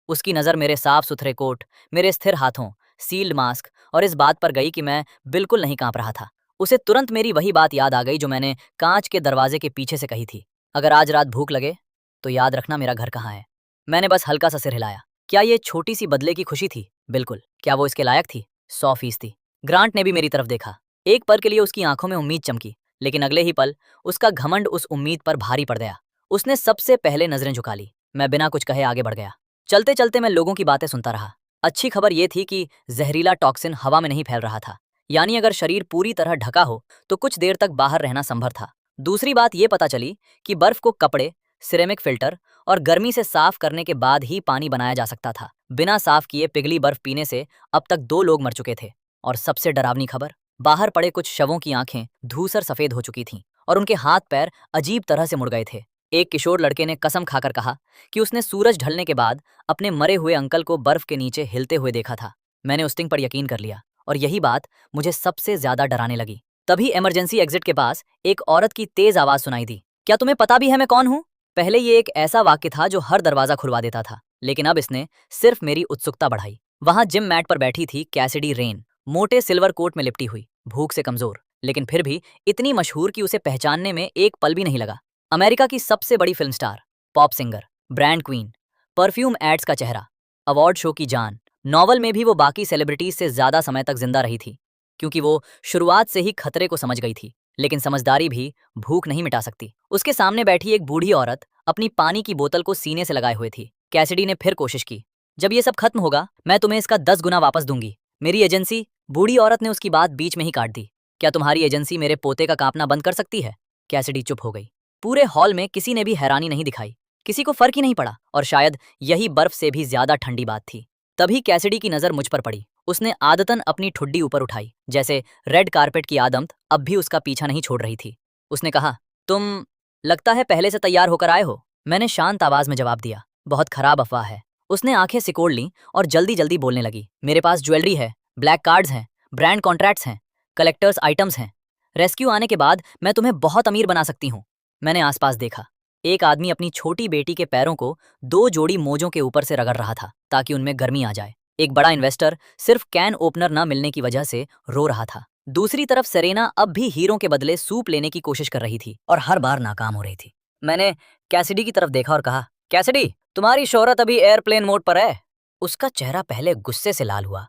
उसकी नज़र मेरे साफ सुथरे कोट, मेरे स्थिर हाथों, सील्ड मास्क और इस बात पर गई कि मैं बिल्कुल नहीं कांप रहा था। उसे तुरंत मेरी वही बात याद आ गई जो मैंने कांच के दरवाजे के पीछे से कही थी, अगर आज रात भूख लगे तो याद रखना मेरा घर कहाँ है। मैंने बस हल्का सा सिर हिलाया। क्या ये छोटी सी बदले की खुशी थी? बिल्कुल। क्या वो इसके लायक थी? 100% ग्रांट ने भी मेरी तरफ देखा। एक पल के लिए उसकी आंखों में उम्मीद चमकी, लेकिन अगले ही पल उसका घमंड उस उम्मीद पर भारी पड़ गया। उसने सबसे पहले नजरें झुका ली। मैं बिना कुछ कहे आगे बढ़ गया। चलते चलते मैं लोगों की बातें सुनता रहा। अच्छी खबर यह थी कि जहरीला टॉक्सिन हवा में नहीं फैल रहा था, यानी अगर शरीर पूरी तरह ढका हो तो कुछ देर तक बाहर रहना संभव था। दूसरी बात यह पता चली कि बर्फ को कपड़े, सिरेमिक फिल्टर और गर्मी से साफ करने के बाद ही पानी बनाया जा सकता था। बिना साफ किए पिघली बर्फ पीने से अब तक 2 लोग मर चुके थे। और सबसे डरावनी खबर, बाहर पड़े कुछ शवों की आंखें धूसर सफेद हो चुकी थीं और उनके हाथ पैर अजीब तरह से मुड़ गए थे। एक किशोर लड़के ने कसम खाकर कहा कि उसने सूरज ढलने के बाद अपने मरे हुए अंकल को बर्फ के नीचे हिलते हुए देखा था। मैंने उस टिंग पर यकीन कर लिया और यही बात मुझे सबसे ज्यादा डराने लगी। तभी इमरजेंसी एग्जिट के पास एक औरत की तेज आवाज सुनाई दी। क्या तुम्हें पता भी है मैं कौन हूं? पहले ये एक ऐसा वाक्य था जो हर दरवाजा खुलवा देता था, लेकिन अब इसने सिर्फ मेरी उत्सुकता बढ़ाई। वहां जिम मैट पर बैठी थी कैसिडी रेन, मोटे सिल्वर कोट में लिपटी हुई, भूख से कमजोर, लेकिन फिर भी इतनी मशहूर कि उसे पहचानने में एक पल भी नहीं लगा। अमेरिका की सबसे बड़ी film star, pop singer, brand queen, perfume ads का चेहरा, अवार्ड शो की जान। नॉवल में भी वो बाकी सेलिब्रिटीज से ज्यादा समय तक जिंदा रही थी, क्योंकि वो शुरुआत से ही खतरे को समझ गई थी। लेकिन समझदारी भी भूख नहीं मिटा सकती। उसके सामने बैठी एक बूढ़ी औरत अपनी पानी की बोतल को सीने से लगाए हुए थी। कैसिडी ने फिर कोशिश की। जब ये सब खत्म होगा मैं तुम्हें इसका 10 गुना वापस दूंगी। मेरी एजेंसी। बूढ़ी औरत ने उसकी बात बीच में ही काट दी। क्या तुम्हारी एजेंसी मेरे पोते का कांपना बंद कर सकती है? कैसिडी चुप हो गई। पूरे हॉल में किसी ने भी हैरानी नहीं दिखाई, किसी को फर्क ही नहीं पड़ा, और शायद यही बर्फ से भी ज्यादा ठंडी बात थी। तभी कैसिडी की नजर मुझ पर पड़ी। उसने आदतन अपनी ठुड्डी ऊपर उठाई, जैसे रेड कारपेट की आदमत अब भी उसका पीछा नहीं छोड़ रही थी। उसने कहा, तुम लगता है पहले से तैयार होकर आए हो। मैंने शांत आवाज में जवाब दिया, बहुत खराब अफवाह है। उसने आंखें सिकोड़ लीं और जल्दी जल्दी बोलने लगी, मेरे पास ज्वेलरी है, ब्लैक कार्ड्स हैं, ब्रांड कॉन्ट्रैक्ट्स हैं, कलेक्टर्स आइटम्स हैं। रेस्क्यू आने के बाद मैं तुम्हें बहुत अमीर बना सकती हूँ। मैंने आसपास देखा। एक आदमी अपनी छोटी बेटी के पैरों को 2 जोड़ी मोजों के ऊपर से रगड़ रहा था ताकि उनमें गर्मी आ जाए। एक बड़ा इन्वेस्टर सिर्फ कैन ओपनर न मिलने की वजह से रो रहा था। दूसरी तरफ सेरेना अब भी हीरों के बदले सूप लेने की कोशिश कर रही थी और हर बार नाकाम हो रही थी। मैंने कैसिडी की तरफ देखा और कहा, कैसिडी, तुम्हारी शोहरत अभी एयरप्लेन मोड पर है। उसका चेहरा पहले गुस्से से लाल हुआ,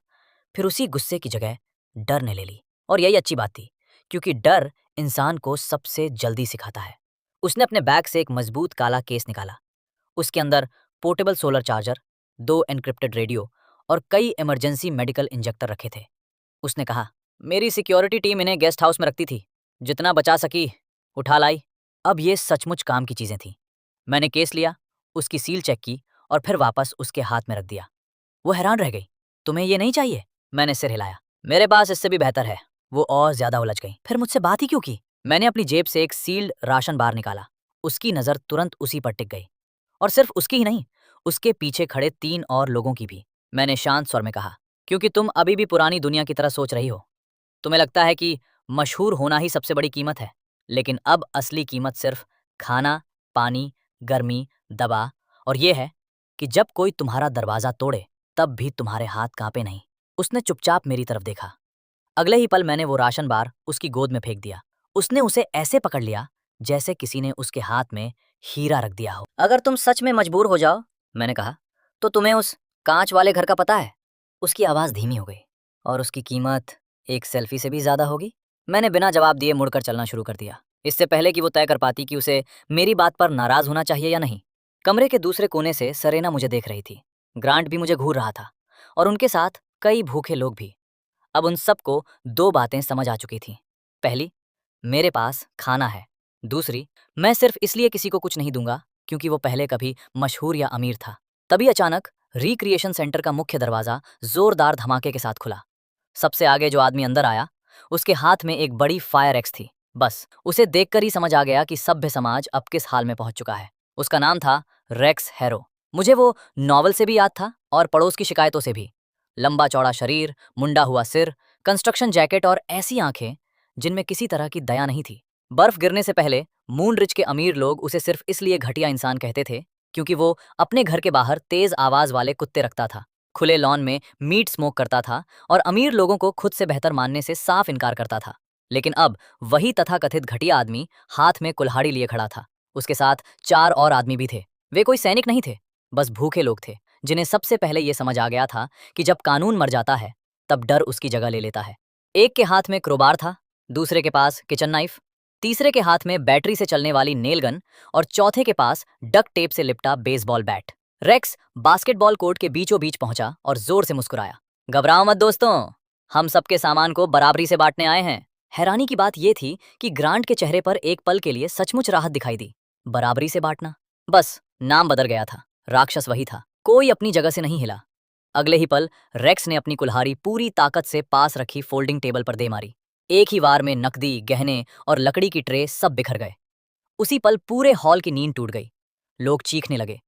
फिर उसी गुस्से की जगह डर ने ले ली। और यही अच्छी बात थी, क्योंकि डर इंसान को सबसे जल्दी सिखाता है। उसने अपने बैग से एक मजबूत काला केस निकाला। उसके अंदर portable solar charger, 2 encrypted radio और कई इमरजेंसी मेडिकल इंजेक्टर रखे थे। उसने कहा, मेरी सिक्योरिटी टीम इन्हें गेस्ट हाउस में रखती थी, जितना बचा सकी उठा लाई। अब ये सचमुच काम की चीजें थीं। मैंने केस लिया, उसकी सील चेक की और फिर वापस उसके हाथ में रख दिया। वो हैरान रह गई। तुम्हें ये नहीं चाहिए? मैंने सिर हिलाया। मेरे पास इससे भी बेहतर है। वो और ज्यादा उलझ गई। फिर मुझसे बात ही क्यों की? मैंने अपनी जेब से एक सील्ड राशन बार निकाला। उसकी नजर तुरंत उसी पर टिक गई, और सिर्फ उसकी ही नहीं, उसके पीछे खड़े 3 और लोगों की भी। मैंने शांत स्वर में कहा, क्योंकि तुम अभी भी पुरानी दुनिया की तरह सोच रही हो। तुम्हें लगता है कि मशहूर होना ही सबसे बड़ी कीमत है, लेकिन अब असली कीमत सिर्फ खाना, पानी, गर्मी, दवा और ये है कि जब कोई तुम्हारा दरवाजा तोड़े तब भी तुम्हारे हाथ कांपे नहीं। उसने चुपचाप मेरी तरफ देखा। अगले ही पल मैंने वो राशन बार उसकी गोद में फेंक दिया। उसने उसे ऐसे पकड़ लिया जैसे किसी ने उसके हाथ में हीरा रख दिया हो। अगर तुम सच में मजबूर हो जाओ, मैंने कहा, तो तुम्हें उस कांच वाले घर का पता है? उसकी आवाज धीमी हो गई। और उसकी कीमत एक सेल्फी से भी ज्यादा होगी। मैंने बिना जवाब दिए मुड़कर चलना शुरू कर दिया, इससे पहले कि वो तय कर पाती कि उसे मेरी बात पर नाराज होना चाहिए या नहीं। कमरे के दूसरे कोने से सरेना मुझे देख रही थी। ग्रांट भी मुझे घूर रहा था, और उनके साथ कई भूखे लोग भी। अब उन सबको 2 बातें समझ आ चुकी थीं। पहली, मेरे पास खाना है। दूसरी, मैं सिर्फ इसलिए किसी को कुछ नहीं दूंगा क्योंकि वो पहले कभी मशहूर या अमीर था। तभी अचानक रिक्रिएशन सेंटर का मुख्य दरवाजा जोरदार धमाके के साथ खुला। सबसे आगे जो आदमी अंदर आया, उसके हाथ में एक बड़ी फायर एक्स थी। बस उसे देखकर ही समझ आ गया कि सभ्य समाज अब किस हाल में पहुंच चुका है। उसका नाम था रेक्स हैरो। मुझे वो नॉवल से भी याद था और पड़ोस की शिकायतों से भी। लंबा चौड़ा शरीर, मुंडा हुआ सिर, कंस्ट्रक्शन जैकेट और ऐसी आंखें जिनमें किसी तरह की दया नहीं थी। बर्फ गिरने से पहले मून रिज के अमीर लोग उसे सिर्फ इसलिए घटिया इंसान कहते थे क्योंकि वो अपने घर के बाहर तेज आवाज वाले कुत्ते रखता था, खुले लॉन में मीट स्मोक करता था और अमीर लोगों को खुद से बेहतर मानने से साफ इनकार करता था। लेकिन अब वही तथाकथित घटिया आदमी हाथ में कुल्हाड़ी लिए खड़ा था। उसके साथ 4 और आदमी भी थे। वे कोई सैनिक नहीं थे, बस भूखे लोग थे, जिन्हें सबसे पहले ये समझ आ गया था कि जब कानून मर जाता है तब डर उसकी जगह ले लेता है। एक के हाथ में क्रोबार था, दूसरे के पास किचन नाइफ, तीसरे के हाथ में बैटरी से चलने वाली नेल गन और चौथे के पास डक टेप से लिपटा baseball bat. Rex basketball court के बीचों बीच पहुंचा और जोर से मुस्कुराया। घबराओ मत दोस्तों, हम सबके सामान को बराबरी से बांटने आए हैं। हैरानी की बात यह थी कि ग्रांट के चेहरे पर एक पल के लिए सचमुच राहत दिखाई दी। बराबरी से बांटना, बस नाम बदल गया था, राक्षस वही था, कोई अपनी जगह से नहीं हिला। अगले ही पल रेक्स ने अपनी कुल्हाड़ी पूरी ताकत से पास रखी फोल्डिंग टेबल पर दे मारी। एक ही वार में नकदी, गहने और लकड़ी की ट्रे सब बिखर गए। उसी पल पूरे हॉल की नींद टूट गई। लोग चीखने लगे।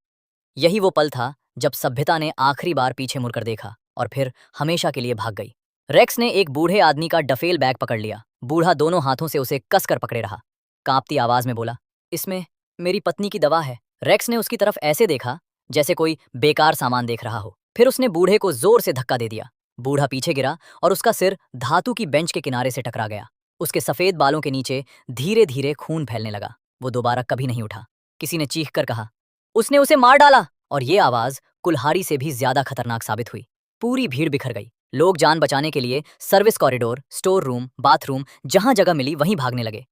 यही वो पल था जब सभ्यता ने आखिरी बार पीछे मुड़कर देखा और फिर हमेशा के लिए भाग गई। रेक्स ने एक बूढ़े आदमी का डफेल बैग पकड़ लिया। बूढ़ा दोनों हाथों से उसे कसकर पकड़े रहा। कांपती आवाज में बोला, इसमें मेरी पत्नी की दवा है। रेक्स ने उसकी तरफ ऐसे देखा जैसे कोई बेकार सामान देख रहा हो। फिर उसने बूढ़े को जोर से धक्का दे दिया। बूढ़ा पीछे गिरा और उसका सिर धातु की बेंच के किनारे से टकरा गया। उसके सफेद बालों के नीचे धीरे धीरे खून फैलने लगा। वो दोबारा कभी नहीं उठा। किसी ने चीख कर कहा, उसने उसे मार डाला। और ये आवाज कुल्हाड़ी से भी ज्यादा खतरनाक साबित हुई। पूरी भीड़ बिखर गई। लोग जान बचाने के लिए service corridor, store room, bathroom, जहां जगह मिली वहीं भागने लगे।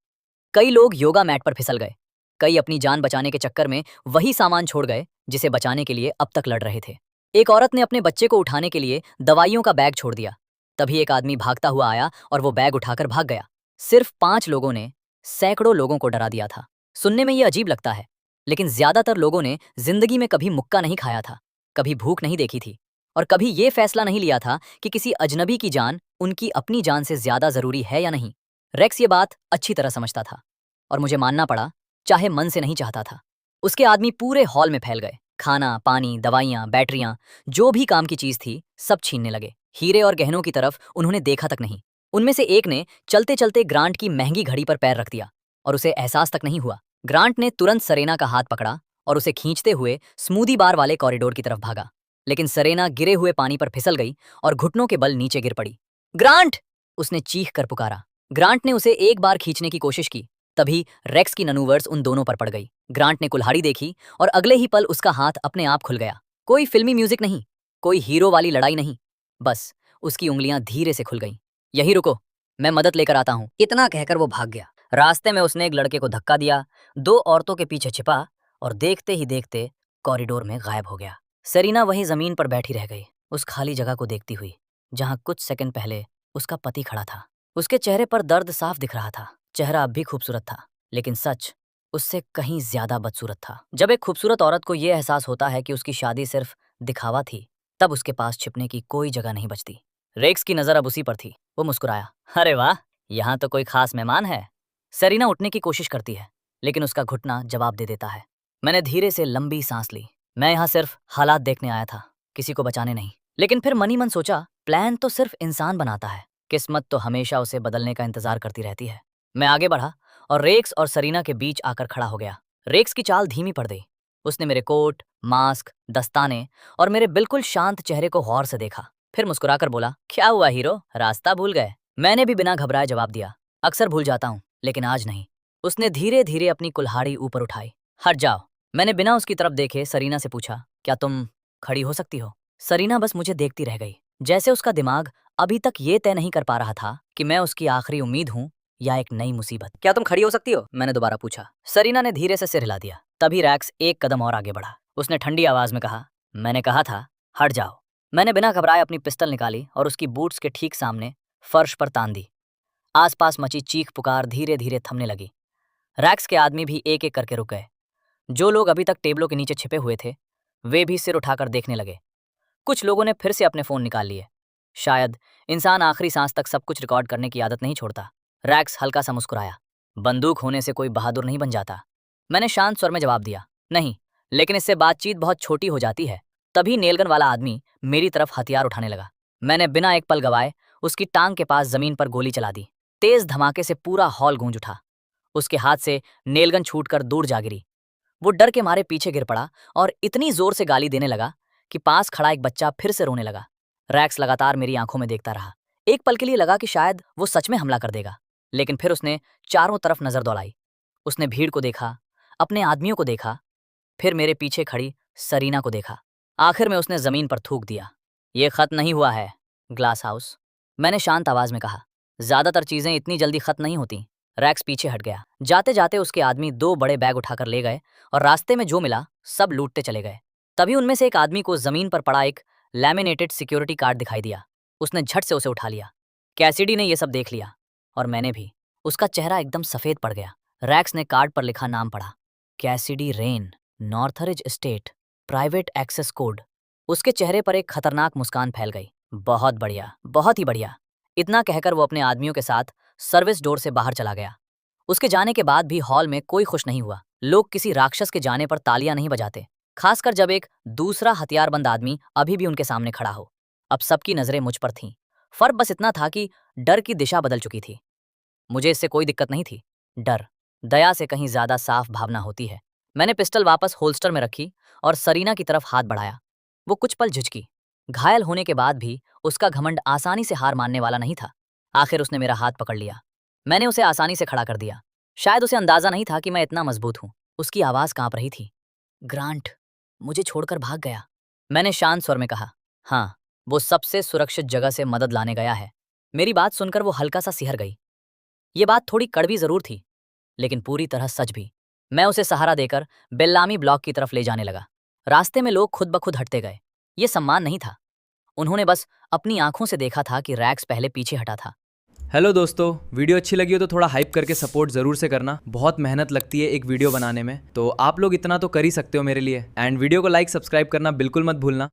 कई लोग योगा मैट पर फिसल गए। कई अपनी जान बचाने के चक्कर में वही सामान छोड़ गए जिसे बचाने के लिए अब तक लड़ रहे थे। एक औरत ने अपने बच्चे को उठाने के लिए दवाइयों का बैग छोड़ दिया। तभी एक आदमी भागता हुआ आया और वो बैग उठाकर भाग गया। सिर्फ 5 लोगों ने सैकड़ों लोगों को डरा दिया था। सुनने में ये अजीब लगता है, लेकिन ज्यादातर लोगों ने जिंदगी में कभी मुक्का नहीं खाया था, कभी भूख नहीं देखी थी और कभी ये फैसला नहीं लिया था कि किसी अजनबी की जान उनकी अपनी जान से ज्यादा जरूरी है या नहीं। रेक्स ये बात अच्छी तरह समझता था और मुझे मानना पड़ा, चाहे मन से नहीं चाहता था। उसके आदमी पूरे हॉल में फैल गए। खाना, पानी, दवाइयां, बैटरियां, जो भी काम की चीज थी सब छीनने लगे। हीरे और गहनों की तरफ उन्होंने देखा तक नहीं। उनमें से एक ने चलते चलते ग्रांट की महंगी घड़ी पर पैर रख दिया और उसे एहसास तक नहीं हुआ। ग्रांट ने तुरंत सरेना का हाथ पकड़ा और उसे खींचते हुए स्मूदी बार वाले कॉरिडोर की तरफ भागा। लेकिन सरेना गिरे हुए पानी पर फिसल गई और घुटनों के बल नीचे गिर पड़ी। ग्रांट! उसने चीख कर पुकारा। ग्रांट ने उसे एक बार खींचने की कोशिश की। तभी रेक्स की ननूवर्स उन दोनों पर पड़ गई। ग्रांट ने कुल्हाड़ी देखी और अगले ही पल उसका हाथ अपने आप खुल गया। कोई फिल्मी म्यूजिक नहीं, कोई हीरो वाली लड़ाई नहीं, बस उसकी उंगलियां धीरे से खुल गईं। यही रुको, मैं मदद लेकर आता हूं। इतना कहकर वो भाग गया। रास्ते में उसने एक लड़के को धक्का दिया, 2 औरतों के पीछे छिपा और देखते ही देखते कॉरिडोर में गायब हो गया। सरीना वहीं जमीन पर बैठी रह गई, उस खाली जगह को देखती हुई जहां कुछ सेकंड पहले उसका पति खड़ा था। उसके चेहरे पर दर्द साफ दिख रहा था। चेहरा अब भी खूबसूरत था, लेकिन सच उससे कहीं ज्यादा बदसूरत था। जब एक खूबसूरत औरत को यह एहसास होता है कि उसकी शादी सिर्फ दिखावा थी, तब उसके पास छिपने की कोई जगह नहीं बचती। रेक्स की नजर अब उसी पर थी। वो मुस्कुराया, अरे वाह, यहाँ तो कोई खास मेहमान है। सरीना उठने की कोशिश करती है, लेकिन उसका घुटना जवाब दे देता है। मैंने धीरे से लंबी सांस ली। मैं यहाँ सिर्फ हालात देखने आया था, किसी को बचाने नहीं। लेकिन फिर मन ही मन सोचा, प्लान तो सिर्फ इंसान बनाता है, किस्मत तो हमेशा उसे बदलने का इंतजार करती रहती है। मैं आगे बढ़ा और रेक्स और सरीना के बीच आकर खड़ा हो गया। रेक्स की चाल धीमी पड़ गई। उसने मेरे कोट, मास्क, दस्ताने और मेरे बिल्कुल शांत चेहरे को गौर से देखा। फिर मुस्कुराकर बोला, क्या हुआ हीरो, रास्ता भूल गए? मैंने भी बिना घबराए जवाब दिया, अक्सर भूल जाता हूँ, लेकिन आज नहीं। उसने धीरे धीरे अपनी कुल्हाड़ी ऊपर उठाई। हट जाओ। मैंने बिना उसकी तरफ देखे सरीना से पूछा, क्या तुम खड़ी हो सकती हो? सरीना बस मुझे देखती रह गई, जैसे उसका दिमाग अभी तक ये तय नहीं कर पा रहा था कि मैं उसकी आखिरी उम्मीद हूँ या एक नई मुसीबत। क्या तुम खड़ी हो सकती हो? मैंने दोबारा पूछा। सरीना ने धीरे से सिर हिला दिया। तभी रैक्स एक कदम और आगे बढ़ा। उसने ठंडी आवाज में कहा, मैंने कहा था हट जाओ। मैंने बिना घबराए अपनी पिस्टल निकाली और उसकी बूट्स के ठीक सामने फर्श पर तान दी। आसपास मची चीख पुकार धीरे धीरे थमने लगी। रैक्स के आदमी भी एक एक करके रुक गए। जो लोग अभी तक टेबलों के नीचे छिपे हुए थे, वे भी सिर उठाकर देखने लगे। कुछ लोगों ने फिर से अपने फोन निकाल लिए। शायद इंसान आखिरी सांस तक सब कुछ रिकॉर्ड करने की आदत नहीं छोड़ता। रैक्स हल्का सा मुस्कुराया। बंदूक होने से कोई बहादुर नहीं बन जाता। मैंने शांत स्वर में जवाब दिया, नहीं, लेकिन इससे बातचीत बहुत छोटी हो जाती है। तभी नेलगन वाला आदमी मेरी तरफ हथियार उठाने लगा। मैंने बिना एक पल गवाए उसकी टांग के पास जमीन पर गोली चला दी। तेज धमाके से पूरा हॉल गूंज उठा। उसके हाथ से नेलगन छूटकर दूर जा गिरी। वो डर के मारे पीछे गिर पड़ा और इतनी जोर से गाली देने लगा कि पास खड़ा एक बच्चा फिर से रोने लगा। रैक्स लगातार मेरी आंखों में देखता रहा। एक पल के लिए लगा कि शायद वो सच में हमला कर देगा, लेकिन फिर उसने चारों तरफ नजर दौड़ाई। उसने भीड़ को देखा, अपने आदमियों को देखा, फिर मेरे पीछे खड़ी सरीना को देखा। आखिर में उसने जमीन पर थूक दिया। ये खत्म नहीं हुआ है, ग्लास हाउस, मैंने शांत आवाज में कहा। ज्यादातर चीजें इतनी जल्दी खत्म नहीं होती। रैक्स पीछे हट गया। जाते जाते उसके आदमी 2 बड़े बैग उठाकर ले गए और रास्ते में जो मिला सब लूटते चले गए। तभी उनमें से एक आदमी को जमीन पर पड़ा एक लैमिनेटेड सिक्योरिटी कार्ड दिखाई दिया। उसने झट से उसे उठा लिया। कैसिडी ने यह सब देख लिया और मैंने भी। उसका चेहरा एकदम सफेद पड़ गया। रैक्स ने कार्ड पर लिखा नाम पढ़ा, Cassidy Rain, Northridge estate, private access code. उसके चेहरे पर एक खतरनाक मुस्कान फैल गई। बहुत बढ़िया, बहुत ही बढ़िया। इतना कहकर वो अपने आदमियों के साथ सर्विस डोर से बाहर चला गया। उसके जाने के बाद भी हॉल में कोई खुश नहीं हुआ। लोग किसी राक्षस के जाने पर तालियां नहीं बजाते, खासकर जब एक दूसरा हथियारबंद आदमी अभी भी उनके सामने खड़ा हो। अब सबकी नजरें मुझ पर थीं। फर्क बस इतना था कि डर की दिशा बदल चुकी थी। मुझे इससे कोई दिक्कत नहीं थी। डर दया से कहीं ज्यादा साफ भावना होती है। मैंने पिस्टल वापस होल्स्टर में रखी और सरीना की तरफ हाथ बढ़ाया। वो कुछ पल झिझकी। घायल होने के बाद भी उसका घमंड आसानी से हार मानने वाला नहीं था। आखिर उसने मेरा हाथ पकड़ लिया। मैंने उसे आसानी से खड़ा कर दिया। शायद उसे अंदाजा नहीं था कि मैं इतना मजबूत हूं। उसकी आवाज कांप रही थी। ग्रांट मुझे छोड़कर भाग गया, मैंने शांत स्वर में कहा। हाँ, वो सबसे सुरक्षित जगह से मदद लाने गया है। मेरी बात सुनकर वो हल्का सा सिहर गई। ये बात थोड़ी कड़वी जरूर थी, लेकिन पूरी तरह सच भी। मैं उसे सहारा देकर बेल्लामी ब्लॉक की तरफ ले जाने लगा। रास्ते में लोग खुद ब खुद हटते गए। ये सम्मान नहीं था। उन्होंने बस अपनी आंखों से देखा था कि रैक्स पहले पीछे हटा था। हेलो दोस्तों, वीडियो अच्छी लगी हो तो थोड़ा हाइप करके सपोर्ट ज़रूर से करना। बहुत मेहनत लगती है एक वीडियो बनाने में, तो आप लोग इतना तो कर ही सकते हो मेरे लिए। एंड वीडियो को लाइक सब्सक्राइब करना बिल्कुल मत भूलना।